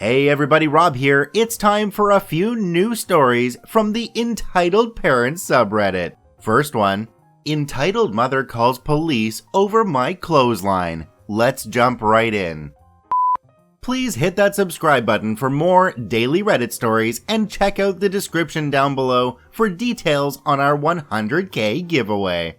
Hey everybody, Rob here. It's time for a few new stories from the Entitled Parents subreddit. First one, Entitled Mother calls police over my clothesline. Let's jump right in. Please hit that subscribe button for more daily Reddit stories and check out the description down below for details on our 100k giveaway.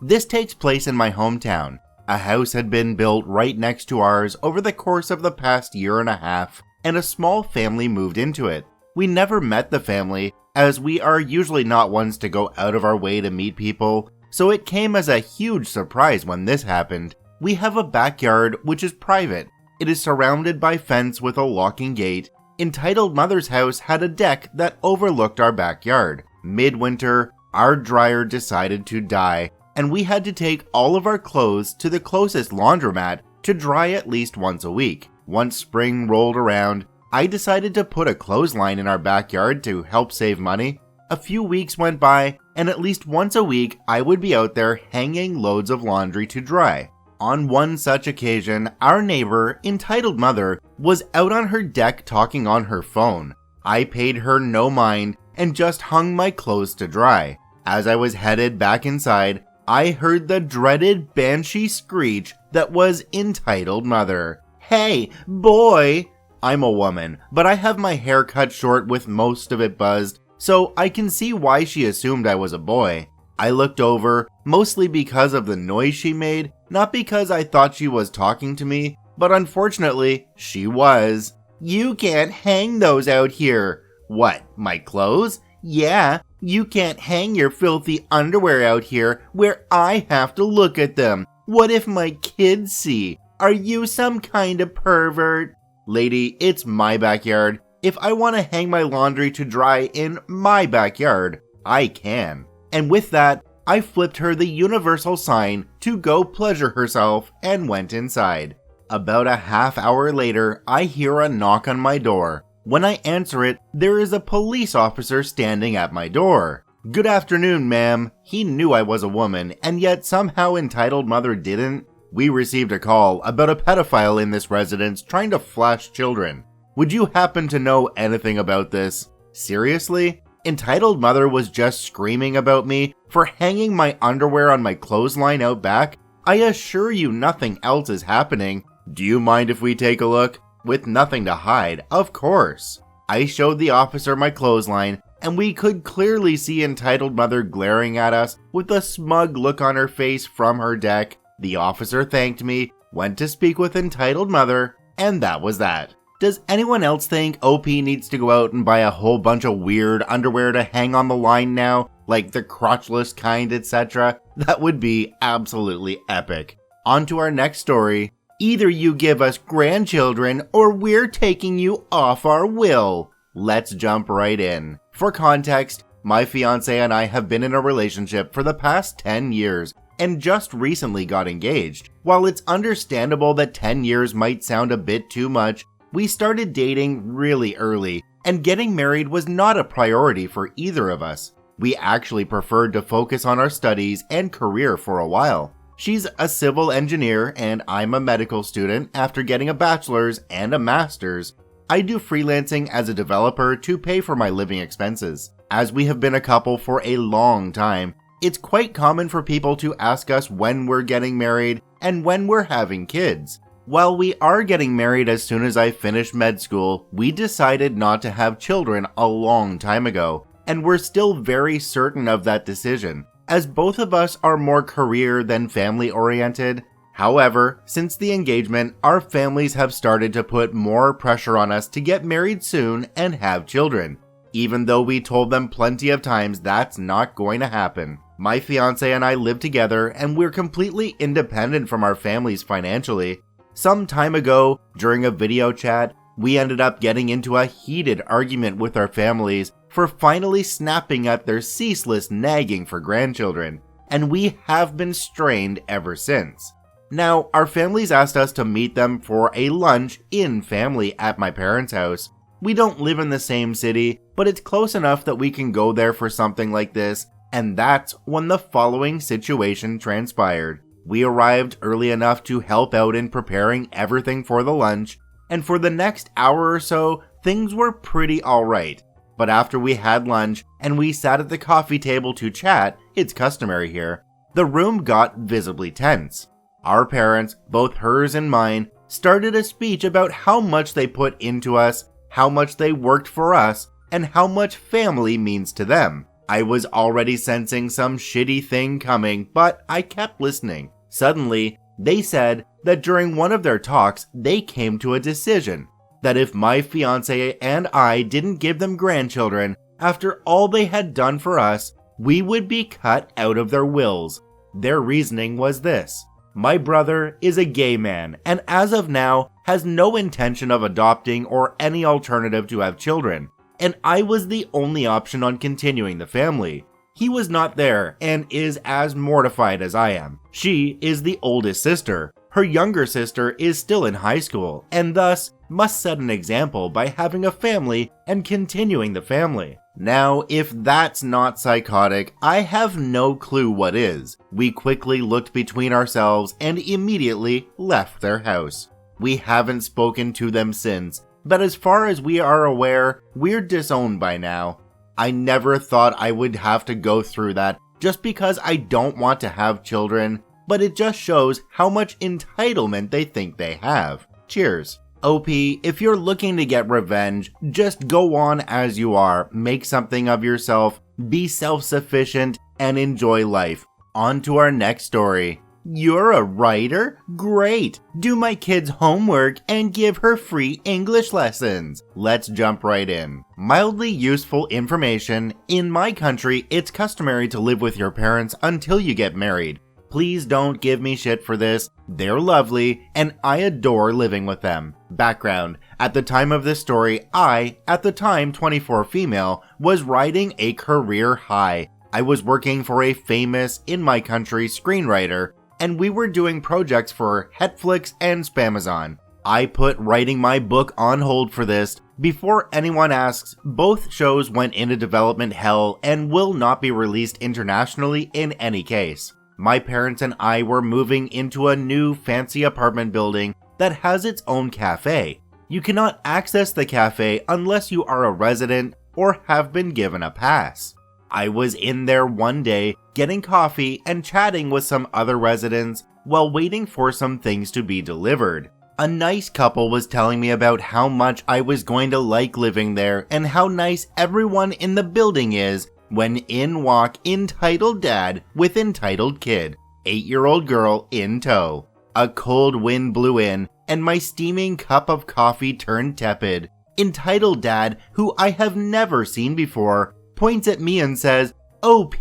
This takes place in my hometown. A house had been built right next to ours over the course of the past year and a half, and a small family moved into it. We never met the family, as we are usually not ones to go out of our way to meet people, so it came as a huge surprise when this happened. We have a backyard which is private. It is surrounded by fence with a locking gate. Entitled Mother's house had a deck that overlooked our backyard. Midwinter, our dryer decided to die, and we had to take all of our clothes to the closest laundromat to dry at least once a week. Once spring rolled around, I decided to put a clothesline in our backyard to help save money. A few weeks went by, and at least once a week I would be out there hanging loads of laundry to dry. On one such occasion, our neighbor, Entitled Mother, was out on her deck talking on her phone. I paid her no mind and just hung my clothes to dry. As I was headed back inside, I heard the dreaded banshee screech that was Entitled Mother. Hey, boy! I'm a woman, but I have my hair cut short with most of it buzzed, so I can see why she assumed I was a boy. I looked over, mostly because of the noise she made, not because I thought she was talking to me, but unfortunately, she was. You can't hang those out here. What, my clothes? Yeah, you can't hang your filthy underwear out here where I have to look at them. What if my kids see? Are you some kind of pervert? Lady, it's my backyard. If I want to hang my laundry to dry in my backyard, I can. And with that, I flipped her the universal sign to go pleasure herself and went inside. About a half hour later, I hear a knock on my door. When I answer it, there is a police officer standing at my door. Good afternoon, ma'am. He knew I was a woman, and yet somehow Entitled Mother didn't. We received a call about a pedophile in this residence trying to flash children. Would you happen to know anything about this? Seriously? Entitled Mother was just screaming about me for hanging my underwear on my clothesline out back? I assure you nothing else is happening. Do you mind if we take a look? With nothing to hide, of course. I showed the officer my clothesline, and we could clearly see Entitled Mother glaring at us with a smug look on her face from her deck. The officer thanked me, went to speak with Entitled Mother, and that was that. Does anyone else think OP needs to go out and buy a whole bunch of weird underwear to hang on the line now, like the crotchless kind, etc.? That would be absolutely epic. On to our next story. Either you give us grandchildren or we're taking you off our will. Let's jump right in. For context, my fiance and I have been in a relationship for the past 10 years and just recently got engaged. While it's understandable that 10 years might sound a bit too much, we started dating really early, and getting married was not a priority for either of us. We actually preferred to focus on our studies and career for a while. She's a civil engineer and I'm a medical student after getting a bachelor's and a master's. I do freelancing as a developer to pay for my living expenses. As we have been a couple for a long time, it's quite common for people to ask us when we're getting married and when we're having kids. While we are getting married as soon as I finish med school, we decided not to have children a long time ago, and we're still very certain of that decision, as both of us are more career than family oriented. However, since the engagement, our families have started to put more pressure on us to get married soon and have children, even though we told them plenty of times that's not going to happen. My fiance and I live together and we're completely independent from our families financially. Some time ago, during a video chat, we ended up getting into a heated argument with our families for finally snapping at their ceaseless nagging for grandchildren, and we have been strained ever since. Now, our families asked us to meet them for a lunch in family at my parents' house. We don't live in the same city, but it's close enough that we can go there for something like this, and that's when the following situation transpired. We arrived early enough to help out in preparing everything for the lunch, and for the next hour or so, things were pretty alright. But after we had lunch and we sat at the coffee table to chat, it's customary here, the room got visibly tense. Our parents, both hers and mine, started a speech about how much they put into us, how much they worked for us, and how much family means to them. I was already sensing some shitty thing coming, but I kept listening. Suddenly, they said that during one of their talks, they came to a decision. That if my fiancé and I didn't give them grandchildren, after all they had done for us, we would be cut out of their wills. Their reasoning was this: my brother is a gay man, and as of now, has no intention of adopting or any alternative to have children, and I was the only option on continuing the family. He was not there, and is as mortified as I am. She is the oldest sister. Her younger sister is still in high school, and thus must set an example by having a family and continuing the family. Now, if that's not psychotic, I have no clue what is. We quickly looked between ourselves and immediately left their house. We haven't spoken to them since, but as far as we are aware, we're disowned by now. I never thought I would have to go through that just because I don't want to have children, but it just shows how much entitlement they think they have. Cheers. OP, if you're looking to get revenge, just go on as you are, make something of yourself, be self-sufficient, and enjoy life. On to our next story. You're a writer? Great! Do my kid's homework and give her free English lessons. Let's jump right in. Mildly useful information. In my country, it's customary to live with your parents until you get married. Please don't give me shit for this. They're lovely, and I adore living with them. Background. At the time of this story, I, at the time 24 female, was riding a career high. I was working for a famous, in my country, screenwriter, and we were doing projects for Netflix and Spamazon. I put writing my book on hold for this. Before anyone asks, both shows went into development hell and will not be released internationally in any case. My parents and I were moving into a new fancy apartment building that has its own cafe. You cannot access the cafe unless you are a resident or have been given a pass. I was in there one day getting coffee and chatting with some other residents while waiting for some things to be delivered. A nice couple was telling me about how much I was going to like living there and how nice everyone in the building is, when in walk entitled dad with entitled kid, 8-year-old girl in tow. A cold wind blew in, and my steaming cup of coffee turned tepid. Entitled dad, who I have never seen before, points at me and says, "OP,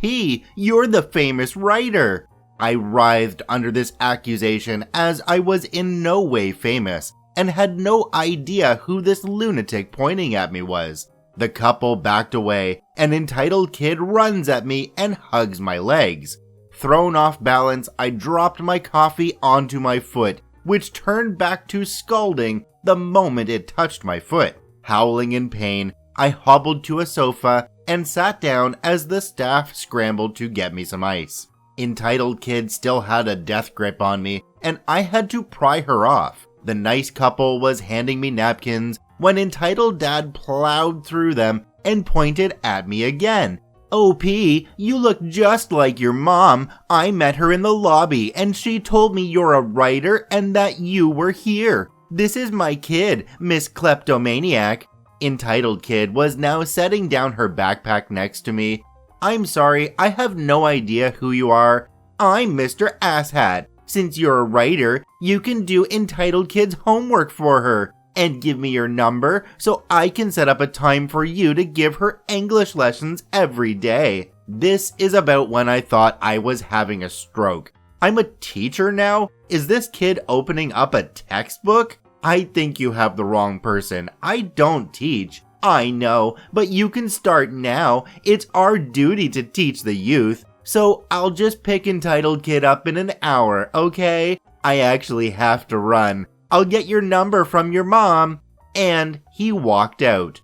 you're the famous writer." I writhed under this accusation as I was in no way famous, and had no idea who this lunatic pointing at me was. The couple backed away, and entitled kid runs at me and hugs my legs. Thrown off balance, I dropped my coffee onto my foot, which turned back to scalding the moment it touched my foot. Howling in pain, I hobbled to a sofa and sat down as the staff scrambled to get me some ice. Entitled kid still had a death grip on me, and I had to pry her off. The nice couple was handing me napkins when entitled dad plowed through them and pointed at me again. "OP, you look just like your mom. I met her in the lobby and she told me you're a writer and that you were here. This is my kid, Miss Kleptomaniac." Entitled kid was now setting down her backpack next to me. "I'm sorry, I have no idea who you are. I'm Mr. Asshat. Since you're a writer, you can do entitled kid's homework for her. And give me your number so I can set up a time for you to give her English lessons every day." This is about when I thought I was having a stroke. I'm a teacher now? Is this kid opening up a textbook? I think you have the wrong person. I don't teach. I know, but you can start now. It's our duty to teach the youth. So I'll just pick entitled kid up in an hour, okay? I actually have to run. I'll get your number from your mom. And he walked out,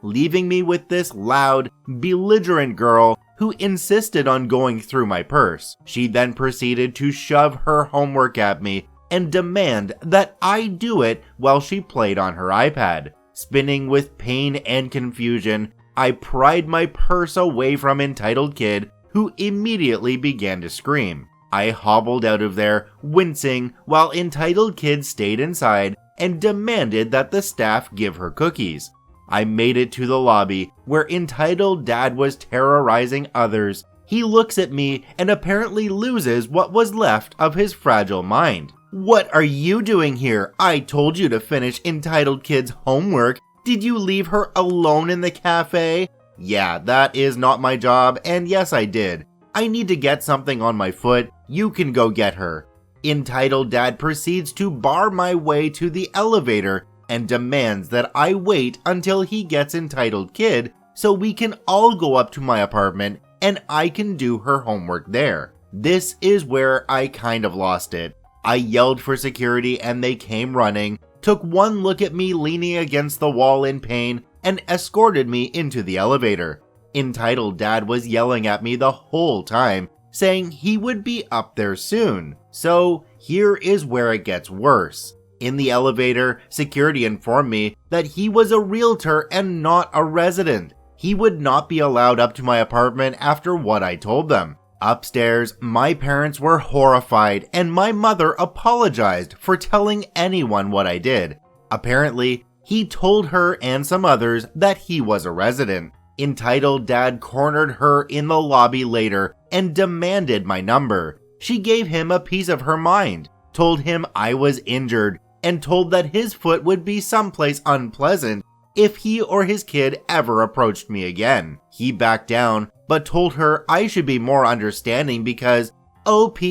leaving me with this loud, belligerent girl who insisted on going through my purse. She then proceeded to shove her homework at me and demand that I do it while she played on her iPad. Spinning with pain and confusion, I pried my purse away from entitled kid, who immediately began to scream. I hobbled out of there, wincing, while entitled kid stayed inside and demanded that the staff give her cookies. I made it to the lobby, where entitled dad was terrorizing others. He looks at me and apparently loses what was left of his fragile mind. "What are you doing here? I told you to finish entitled kid's homework. Did you leave her alone in the cafe?" "Yeah, that is not my job, and yes I did. I need to get something on my foot. You can go get her." Entitled dad proceeds to bar my way to the elevator and demands that I wait until he gets entitled kid so we can all go up to my apartment and I can do her homework there. This is where I kind of lost it. I yelled for security and they came running, took one look at me leaning against the wall in pain, and escorted me into the elevator. Entitled dad was yelling at me the whole time, saying he would be up there soon. So here is where it gets worse. In the elevator, security informed me that he was a realtor and not a resident. He would not be allowed up to my apartment after what I told them. Upstairs, my parents were horrified and my mother apologized for telling anyone what I did. Apparently, he told her and some others that he was a resident. Entitled dad cornered her in the lobby later and demanded my number. She gave him a piece of her mind, told him I was injured, and told that his foot would be someplace unpleasant if he or his kid ever approached me again. He backed down, but told her I should be more understanding because OP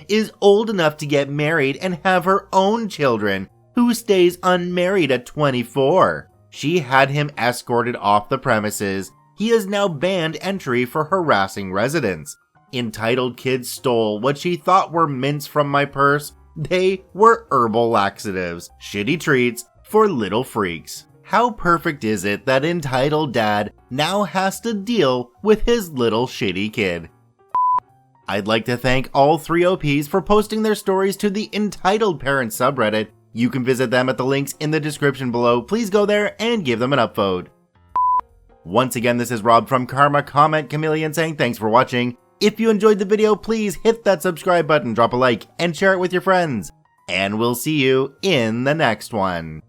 is old enough to get married and have her own children, who stays unmarried at 24. She had him escorted off the premises. He is now banned entry for harassing residents. Entitled kid stole what she thought were mints from my purse. They were herbal laxatives, shitty treats for little freaks. How perfect is it that entitled dad now has to deal with his little shitty kid? I'd like to thank all 3 OPs for posting their stories to the Entitled Parents subreddit. You can visit them at the links in the description below. Please go there and give them an upvote. Once again, this is Rob from Karma Comment Chameleon saying thanks for watching. If you enjoyed the video, please hit that subscribe button, drop a like, and share it with your friends. And we'll see you in the next one.